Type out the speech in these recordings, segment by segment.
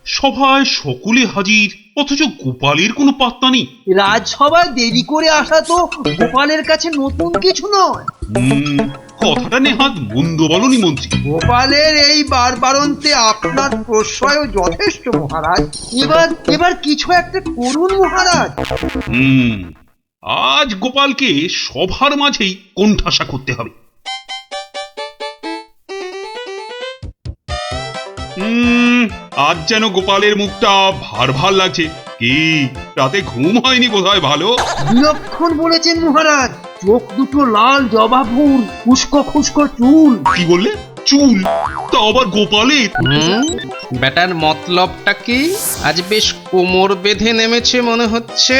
সভায় সকলে হাজির, অথচ গোপালের কোনো পাত্তা নেই। রাজসভায় দেরি করে আসা তো গোপালের কাছে নতুন কিছু নয়। কথাটা নেহাত মন্দ বলনি মন্ত্রী। গোপালের এই বারবারন্তে আপনার প্রশ্রয়ও যথেষ্ট মহারাজ। এবার কিছু একটা করুন মহারাজ। আজ গোপালকে সভার মাঝেই কোণঠাসা করতে হবে। আজ যেন গোপালের মুখটা ভার ভার লাগছে। কি রাতে ঘুম হয়নি বোধহয় ভালো? বিলক্ষণ বলেছেন মহারাজ। চোখ দুটো লাল জবাফুল, খুস্কো খুস্কো চুল। কি বললে? চুল? তা আবার গোপালের? বেটার মতলবটা কি? আজ বেশ কোমর বেঁধে নেমেছে মনে হচ্ছে।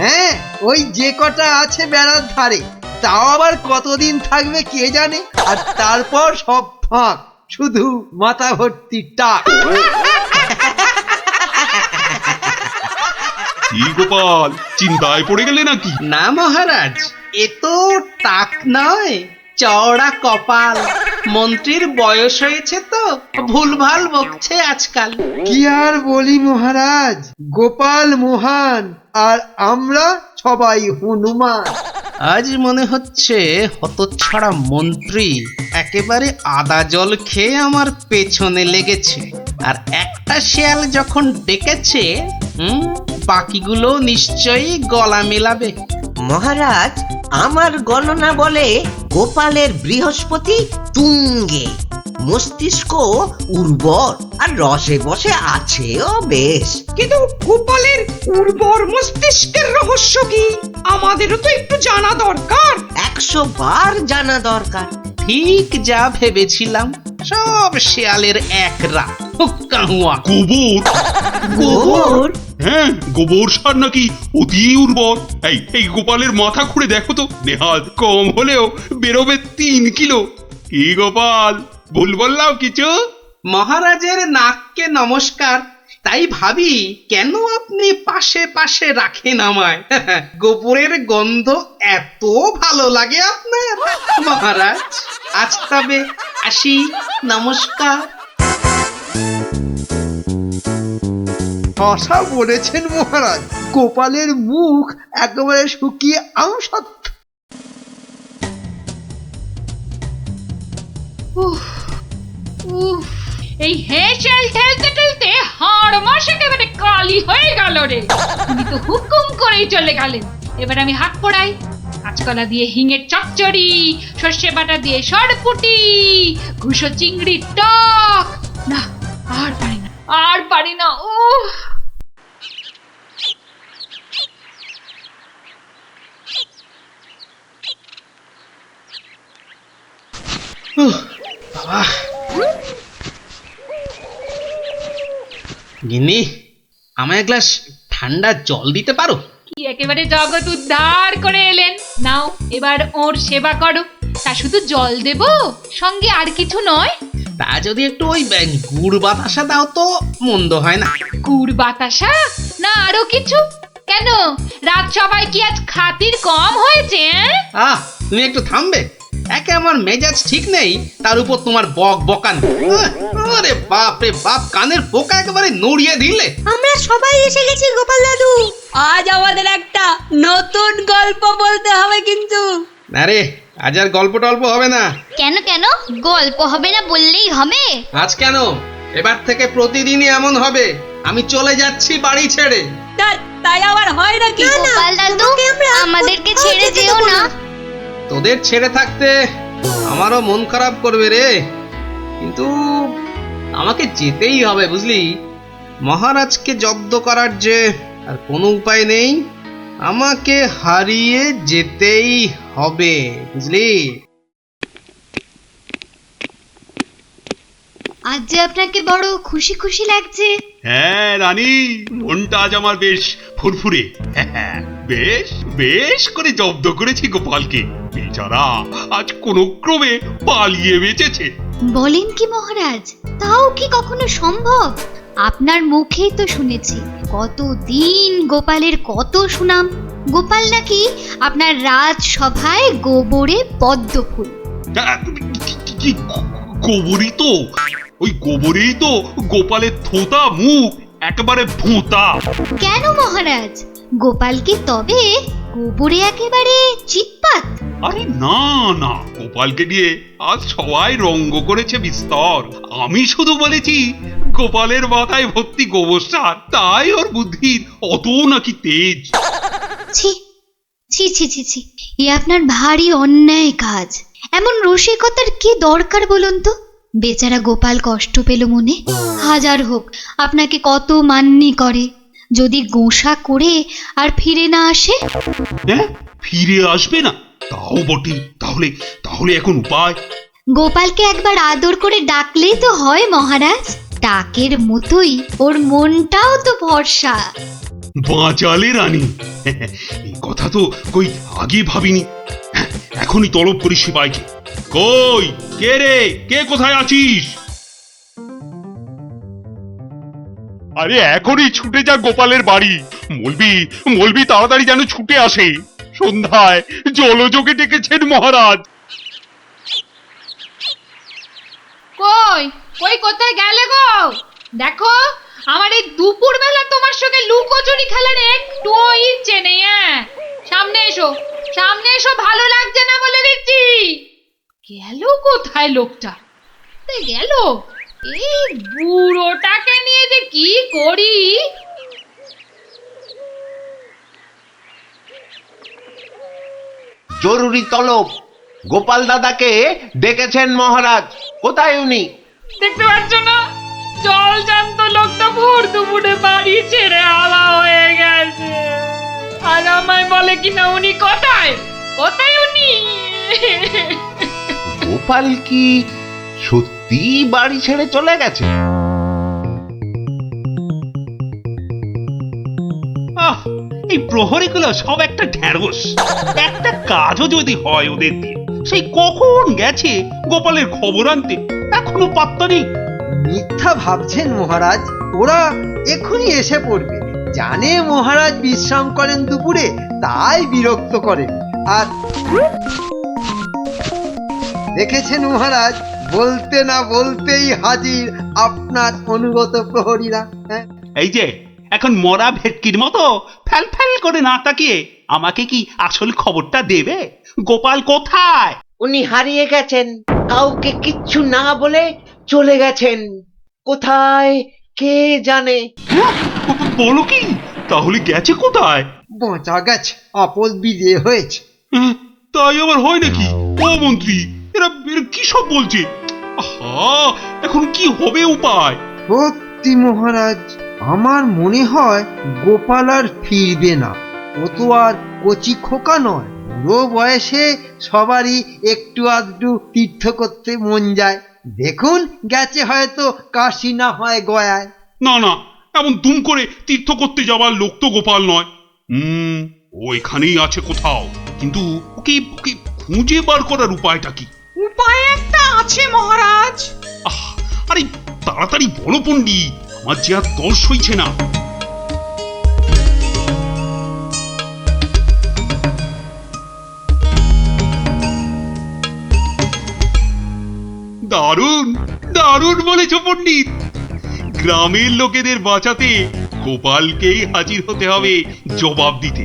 হ্যাঁ, ওই যে কটা আছে বেড়ার ধারে, তাও আবার কতদিন থাকবে কে জানে। আর তারপর সব ফাঁক, শুধু মাথা ভর্তি টাক। কি গোপাল, চিন্তায় পড়ে গেলে নাকি? না মহারাজ, এ তো টাক নয়, চওড়া কপাল। মন্ত্রীর বয়স হয়েছে তো ভুলভাল বকছে আজকাল। কি আর বলি মহারাজ, গোপাল মহান আর আমরা সবাই হনুমান। আজ মনে হচ্ছে হতচ্ছাড়া মন্ত্রী একেবারে আদা জল খেয়ে আমার পেছনে লেগেছে। আর একটা শেয়াল যখন ডেকেছে, বাকিগুলো নিশ্চয়ই গলা মেলাবে। মহারাজ, আমার গণনা বলে গোপালের বৃহস্পতি তুঙ্গে, মস্তিষ্ক উর্বর আর রসে বসে আছেও বেশ। কিন্তু গোপালের উর্বর মস্তিষ্কের রহস্য কি আমাদেরও তো একটু জানা দরকার। 100 বার জানা দরকার। ঠিক যা ভেবেছিলাম, সব শেয়ালের এক রাত। গোবর? গোবর? হ্যাঁ, গোবর সার নাকি অতি উর্বর। এই গোপালের মাথা খুঁড়ে দেখো তো, নেহাত কম হলেও বেরোবে 3 কিলো। কি গোপাল, ভুল বললাম কিছু? মহারাজের নাককে নমস্কার। তাই ভাবি কেন আপনি পাশে পাশে রাখেন আমায়। গোবরের গন্ধ এত ভালো লাগে আপনার মহারাজ। আজ তবে আসি, নমস্কার। ভাষা বলেছেন মহারাজ, গোপালের মুখ একেবারে শুকিয়ে আমসত্ব। এই হেঁচেল ঠেলতে ঠেলতে হাড় মাস একেবারে কালি হয়ে গেল রে। উনি তো হুকুম করেই চলে গেলেন। এবার আমি হাত পোড়াই। কাঁচকলা দিয়ে হিঙের চচ্চড়ি, সর্ষে বাটা দিয়ে সরপুটি, ঘুষো চিংড়ির টক। না, আর পারি না, আর পারি না। গিন্নি, আমায় এক গ্লাস ঠান্ডা জল দিতে পারো? কি একেবারে জগৎ উদ্ধার করে এলেন। নাও, এবার ওর সেবা করো। তা শুধু জল দেব, সঙ্গে আর কিছু নয়? তা যদি একটু ওই গুড় বাতাসা দাও তো মন্দ হয় না। গুড় বাতাসা না আরো কিছু? কেন, রাত সবাই কি আজ খাতির কম হয়েছে? তুমি একটু থামবে? একে আমার মেজাজ ঠিক নেই, তার উপর তোমার বক বকান। আরে বাপ রে বাপ, কানের পোকা একেবারে নড়িয়ে দিলে। আমরা সবাই এসে গেছি গোপাল দাদু। আজ আমাদের একটা নতুন গল্প বলতে হবে কিন্তু। আরে আজ আর গল্প টল্প হবে না। কেন কেন গল্প হবে না বললেই হবে? আজ কেন, এবার থেকে প্রতিদিনই এমন হবে। আমি চলে যাচ্ছি বাড়ি ছেড়ে। তাই আবার হয় নাকি? গোপাল দাদু, আমাদেরকে ছেড়ে যেও না। তোদের ছেড়ে থাকতে আমারও মন খারাপ করবে রে, কিন্তু আমাকে যেতেই হবে বুঝলি। মহারাজকে জব্দ করার যে আর কোনো উপায় নেই, আমাকে হারিয়ে যেতেই হবে বুঝলি। আজ যে আপনাকে বড় খুশি খুশি লাগছে। হ্যাঁ রানী, মনটা আজ আমার বেশ ফুরফুরে। বেশ বেশ করে জব্দ করেছি গোপালকে। বেচারা আজ কোনো ক্রমে পালিয়ে বেঁচেছে। বলেন কি মহারাজ, তাও কি কখনো সম্ভব? আপনার মুখেই তো শুনেছি কতদিন গোপালের কত সুনাম। গোপাল নাকি আপনার রাজসভায় গোবরে পদ্ম ফুল। গোবরই তো, ওই গোবরেই তো গোপালের থোতা মুখ একেবারে ভোঁতা। কেন মহারাজ, গোপাল কি তবে গোবরে একেবারে চিৎপাত? আরে না না, গোপালকে নিয়ে আজ সবাই রঙ্গ করেছে বিস্তর। আমি শুধু বলেছি গোপালের মাথায় ভর্তি গোবর সার, তাই ওর বুদ্ধির অত নাকি তেজ। ছি ছি ছি ছি ছি, এ আপনার ভারী অন্যায় কাজ। এমন রসিকতার কি দরকার বলুন তো? বেচারা গোপাল কষ্ট পেল মনে। হাজার হোক আপনাকে কত মান্যি করে, যদি গোসা করে আর ফিরে না আসে। হ্যাঁ, ফিরে আসবে না? তাও বটে। তাহলে তাহলে এখন উপায়? গোপালকে একবার আদর করে ডাকলেই তো হয় মহারাজ। ডাকের মতোই ওর মনটাও তো ভরসা। বাঁচালে রানী, এই কথা তো কই আগে ভাবিনি। হ্যাঁ, এখনই তলব করি সিপাইকে। কই, কে রে, কে কোথায় আছিস? আরে এখনই ছুটে যা গোপালের বাড়ি। মলবি মলবি তাড়াতাড়ি যেন ছুটে আসে। সন্ধ্যায় জলযোগে ডেকেছেন মহারাজ। কই কই কোথায় গেলে গো? দেখো, আমার এই দুপুর বেলা তোমার সঙ্গে লুকোচুরি খেলার একটুও ইচ্ছে নেই। হ্যাঁ, সামনে এসো, সামনে এসো, ভালো লাগছে না বলে দিচ্ছি। গেল কোথায় লোকটা? গেল, এই বুড়োটাকে নিয়ে যে কি করি। জরুরি তলব, গোপাল দাদাকে ডেকেছেন মহারাজ। কোথায় উনি? দেখতে পাচ্ছ না, জল জান্ত লোকটা ভোর দুপুরে বাড়ি ছেড়ে আলা হয়ে গেছে। আর আমায় বলে কিনা উনি কোথায়, কোথায় উনি? গোপাল কি সত্যি বাড়ি ছেড়ে চলে গেছে? আহ, এই প্রহরীগুলো সব একটা ঢ্যাঁড়স। একটা কাজও যদি হয় ওদের দিয়ে, সেই কখন গেছে গোপালের খবর আনতে, এখনো পাত্তা নেই। মিথ্যা ভাবছেন মহারাজ, ওরা এখনই এসে পড়বে। জানে মহারাজ বিশ্রাম করেন দুপুরে, তাই বিরক্ত করেন। আর দেখেছেন মহারাজ, বলতে না বলতেই হাজির আপনার অনুগত প্রহরীরা। হ্যাঁ, এই যে এখন মরা ভেটকির মতো ফ্যাল ফ্যাল করে না তাকিয়ে আমাকে কি আসল খবরটা দেবে? গোপাল কোথায়? উনি হারিয়ে গেছেন, কাউকে কিচ্ছু না বলে চলে গেছেন। কোথায় কে জানে। বলো কি? তাহলে গেছে কোথায়? বাঁচা গেছে, আপদ বিজে হয়েছে। তাই আবার হয় নাকি? ও মন্ত্রী, এরা এরা কি সব বলছে? আহা, এখন কি হবে উপায়? সত্যি মহারাজ, আমার মনে হয় গোপাল আর ফিরবে না। ও তো আর কচি খোকা নয়। বুড়ো বয়সে সবারই একটু আধটু তীর্থ করতে মন যায়। দেখুন, গেছে হয়তো কাশি না হয় গয়ায়। না না, এমন দুম করে তীর্থ করতে যাওয়ার লোক তো গোপাল নয়। ও এখানেই আছে কোথাও, কিন্তু ওকে ওকে খুঁজে বার করার উপায়টা কি? উপায় একটা আছে মহারাজ। আহ, আরে তাড়াতাড়ি বলো পণ্ডিত, আমার যে আর তর সইছে না। দারুণ দারুণ বলেছ পণ্ডিত। গ্রামের লোকেদের বাঁচাতে গোপালকেই হাজির হতে হবে জবাব দিতে।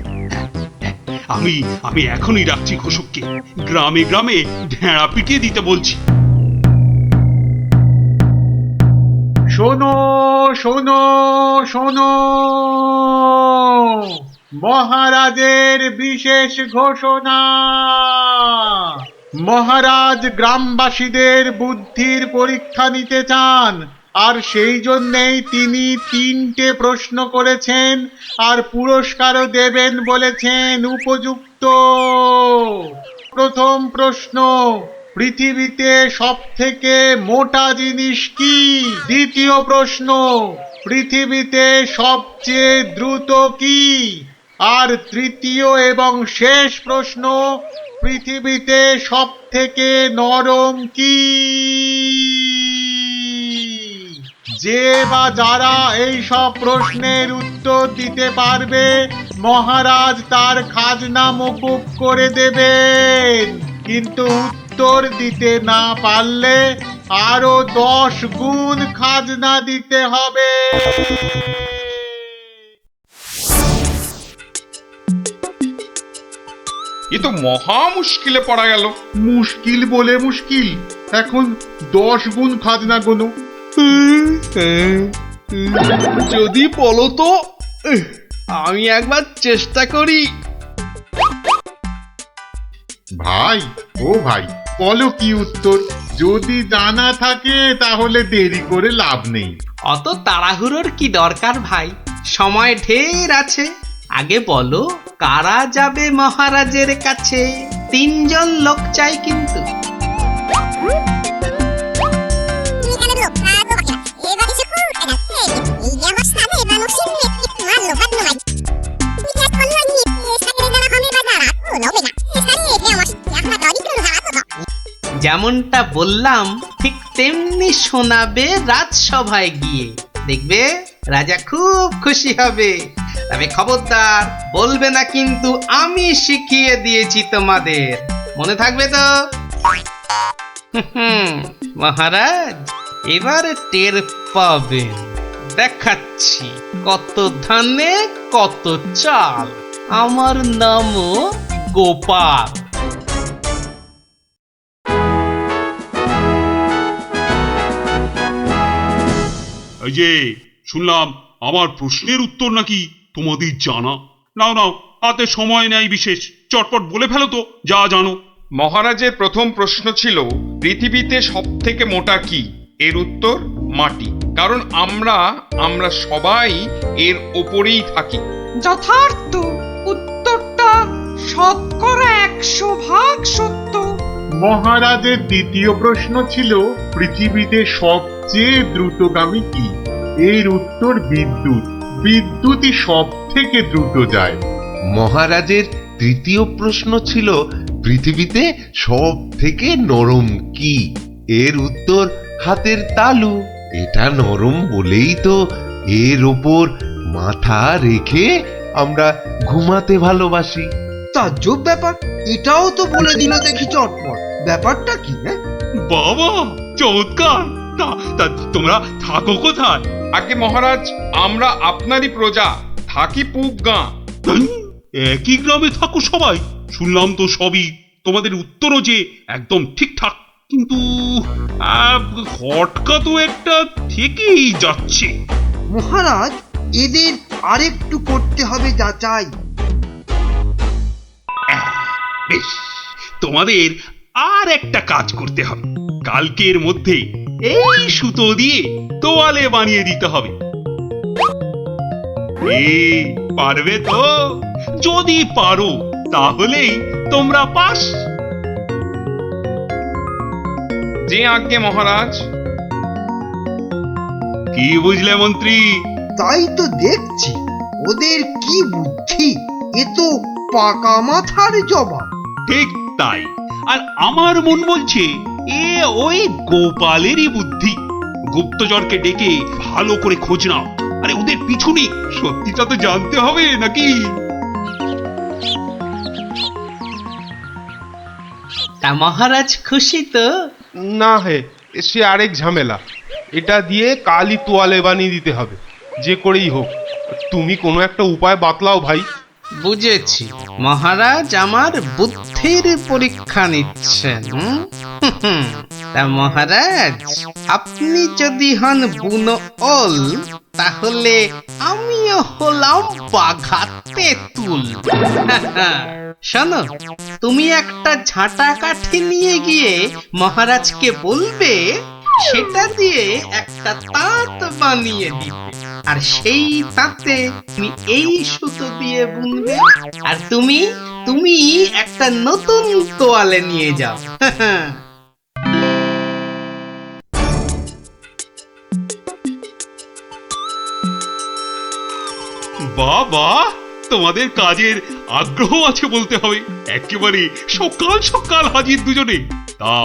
আমি আমি এখনই রাখছি ঘোষককে, গ্রামে গ্রামে ঢেঁড়া পিটিয়ে দিতে বলছি। শোনো শোনো শোনো, মহারাজের বিশেষ ঘোষণা। মহারাজ গ্রামবাসীদের বুদ্ধির পরীক্ষা নিতে চান, আর সেই জন্যেই তিনি 3টে প্রশ্ন করেছেন, আর পুরস্কারও দেবেন বলেছেন উপযুক্ত। প্রথম প্রশ্ন, পৃথিবীতে সবথেকে মোটা জিনিস কি? দ্বিতীয় প্রশ্ন, পৃথিবীতে সবচেয়ে দ্রুত কি? আর তৃতীয় এবং শেষ প্রশ্ন, পৃথিবীতে সবথেকে নরম কি? যে বা যারা এই সব প্রশ্নের উত্তর দিতে পারবে, মহারাজ তার খাজনা মকুব করে দেবেন। কিন্তু উত্তর দিতে না পারলে আরো 10 গুণ খাজনা দিতে হবে। এ তো মহা মুশকিলে পড়া গেল। মুশকিল বলে মুশকিল, এখন 10 গুণ খাজনা গোনো। যদি বলো তো আমি একবার চেষ্টা করি। ভাই, ও ভাই, বলো কি উত্তর? যদি জানা থাকে তাহলে দেরি করে লাভ নেই। অত তাড়াহুড়োর কি দরকার ভাই, সময় ঢের আছে। আগে বলো, কারা যাবে মহারাজের কাছে? 3 জন লোক চাই কিন্তু। যেমনটা বললাম ঠিক তেমনি শোনাবে রাজসভায় গিয়ে, দেখবে রাজা খুব খুশি হবে। তবে খবরদার বলবে না কিন্তু আমি শিখিয়ে দিয়েছি তোমাদের, মনে থাকবে তো? মহারাজ এবার টের পাবেন, দেখাচ্ছি কত ধানে কত চাল। আমার নামও গোপাল। এই যে শুনলাম আমার প্রশ্নের উত্তর নাকি তোমাদের জানা। নাও নাও, হাতে সময় নেই বিশেষ, চটপট বলে ফেলো তো যা জানো। মহারাজের প্রথম প্রশ্ন ছিল, পৃথিবীতে সব থেকে মোটা কি? এর উত্তর মাটি। কারণ আমরা সবাই এর ওপরেই থাকি। যথার্থ উত্তরটা শতকরা 100% সত্য। মহারাজের দ্বিতীয় প্রশ্ন ছিল, পৃথিবীতে সবচেয়ে দ্রুতগামী কি? এর উত্তর বিদ্যুৎ। বিদ্যুৎই সব থেকে দ্রুত যায়। মহারাজের তৃতীয় প্রশ্ন ছিল, পৃথিবীতে সব থেকে নরম কি? এর উত্তর হাতের তালু। এটা নরম বলেই তো এর ওপর মাথা রেখে আমরা ঘুমাতে ভালোবাসি। তাজ্জব ব্যাপার, এটাও তো বলে দিল দেখি চটপট। ব্যাপারটা কি? বাবা চমৎকার। তা তোমরা থাকো কোথায়? আগে মহারাজ, আমরা আপনারই প্রজা, থাকি পুক গাঁ। একই গ্রামে থাকো সবাই? শুনলাম তো সবই, তোমাদের উত্তরও যে একদম ঠিকঠাক, কিন্তু খটকা তো একটা থেকেই যাচ্ছে। মহারাজ, এদের আরেকটু করতে হবে যাচাই। বেশ, তোমাদের আর একটা কাজ করতে হবে। কালকের মধ্যে এই সুতো দিয়ে তোয়ালে বানিয়ে দিতে হবে। পারবে তো? যদি পারো তাহলেই তোমরা পাস। যে আজ্ঞে মহারাজ। কি বুঝলে মন্ত্রী? তাই তো দেখছি, ওদের কি বুদ্ধি! এ তো পাকা মাথার জবাব। ঠিক তাই। আর আমার মন বলছে এ ওই গোপালেরই বুদ্ধি। গুপ্তচরকে ডেকে ভালো করে খোঁজ নাও। আরে ওদের পিছনে সত্যিটা তো জানতে হবে নাকি? তা মহারাজ খুশি তো? না হে, সে আরেক ঝামেলা। এটা দিয়ে কালই তোয়ালে বানিয়ে দিতে হবে, যে করেই হোক। তুমি কোনো একটা উপায় বাতলাও ভাই। বুঝেছি, মহারাজ আমার বুদ্ধির পরীক্ষা নিচ্ছেন। তা মহারাজ, আপনি যদি হন বুনো ওল, তাহলে আমিও হলাম বাঘা তেঁতুল। শোনো, তুমি একটা ঝাঁটা কাঠি নিয়ে গিয়ে মহারাজকে বলবে সেটা দিয়ে একটা তাঁত বানিয়ে দিতে, আর সেই তাঁতে তুমি এই সুতো দিয়ে বুনবে, আর তুমি একটা নতুন তোয়ালে নিয়ে যাও। বাবা, তোমাদের কাজের আগ্রহ আছে বলতে হবে। একেবারে সকাল সকাল হাজির দুজনে। তা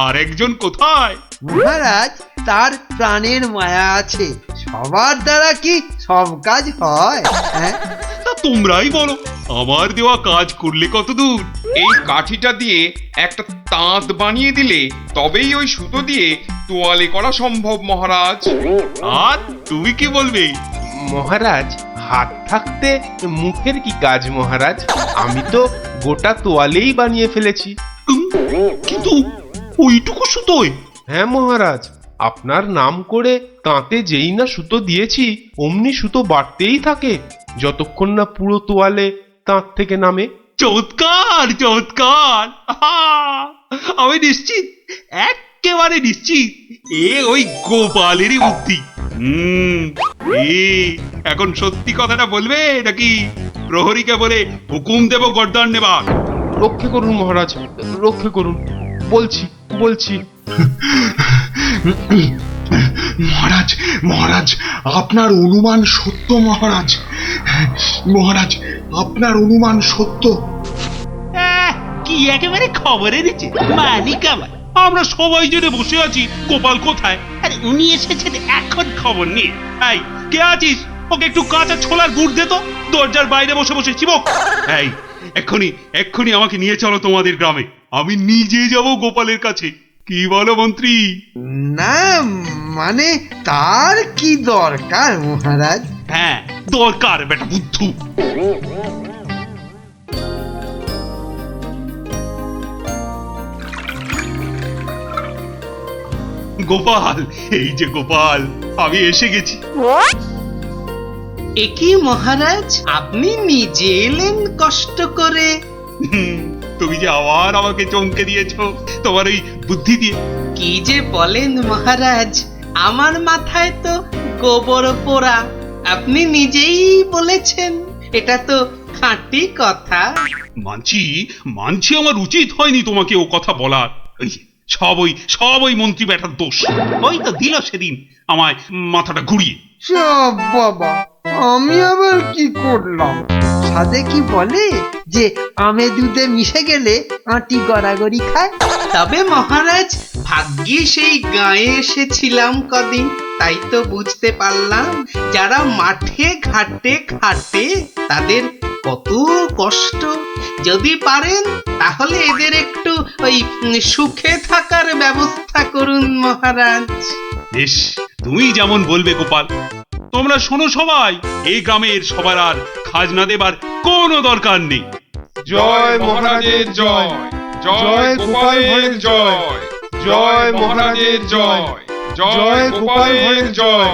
আর একজন কোথায়? মহারাজ, তার প্রাণের মায়া আছে, সবার দ্বারা কি সব কাজ হয়? তোমরাই বলো আমার দেওয়া কাজ করলে কত দূর? এই কাঠিটা দিয়ে একটা তাঁত বানিয়ে দিলে তবেই ওই সুতো দিয়ে তোয়ালে করা সম্ভব মহারাজ। আর তুমি কি বলবে? মহারাজ, হাত থাকতে মুখের কি কাজ মহারাজ? আমি তো গোটা তোয়ালেই বানিয়ে ফেলেছি। কিন্তু ওইটুকু সুতোয়? হ্যাঁ মহারাজ, আপনার নাম করে তাঁতে যেই না সুতো দিয়েছি অমনি সুতো বাড়তেই থাকে যতক্ষণ না পুরো তোয়ালে তাঁত থেকে নামে। চমৎকার চমৎকার! আহা! আমি নিশ্চিত, একেবারে নিশ্চিত এ ওই গোপালেরই বুদ্ধি। এ এখন সত্যি কথাটা বলবে নাকি প্রহরীকে বলে হুকুম দেব গর্দান নেবার? রক্ষে করুন মহারাজ, রক্ষে করুন। বলছি বলছি মহারাজ, মহারাজ, আপনার অনুমান সত্য মহারাজ। মহারাজ, আপনার অনুমান সত্য। কি একেবারে খবর এনেছে মালিক আমার। আমরা সবাই জেনে বসে আছি গোপাল কোথায়, আরে উনি এসেছেন এখন খবর নিয়ে। এই কে আছিস? ওকে একটু কাঁচা ছোলার গুড় দে তো, দরজার বাইরে বসে বসে চিবক। এই এক্ষুনি এক্ষুনি আমাকে নিয়ে চলো তোমাদের গ্রামে, আমি নিজে যাব গোপালের কাছে। কি বলো মন্ত্রী? না মানে তার কি দরকার মহারাজ? হ্যাঁ দরকার বেটা বুদ্ধু। গোপাল, এই যে গোপাল, আমি এসে গেছি। একই মহারাজ, আপনি নিজে এলেন কষ্ট করে? তুমি যে আবার আমাকে চমকে দিয়েছো তোমার ওই বুদ্ধি দিয়ে। কি যে বলেন মহারাজ, আমার মাথায় তো গোবর পোড়া। আপনি নিজেই বলেছেন, এটা তো খাঁটি কথা। মানছি মানছি আমার উচিত হয়নি তোমাকে ও কথা বলার। ওই সব ওই মন্ত্রী বেটার দোষ। ওই তো দিল সেদিন আমায় মাথাটা ঘুরিয়ে। সব বাবা, আমি আবার কি করলাম? সাধে কি বলে যে আমে দুধে মিশে গেলে আঁটি গড়াগড়ি খায়। তবে মহারাজ, ভাগ্যে সেই গাঁয়ে এসেছিলাম কদিন, তাই তো বুঝতে পারলাম যারা মাঠে ঘাটে খাটে তাদের কত কষ্ট। যদি পারেন তাহলে এদের একটু ওই সুখে থাকার ব্যবস্থা করুন মহারাজ। বেশ, তুমি যেমন বলবে গোপাল। তোমরা শোনো সবাই, এই গ্রামের সবার আর খাজনা দেবার কোনো দরকার নেই। জয় মহারাজের জয়, জয় গোপাল ভাঁড়ের জয়, জয় মহারাজের জয়, জয় গোপাল ভাঁড়ের জয়।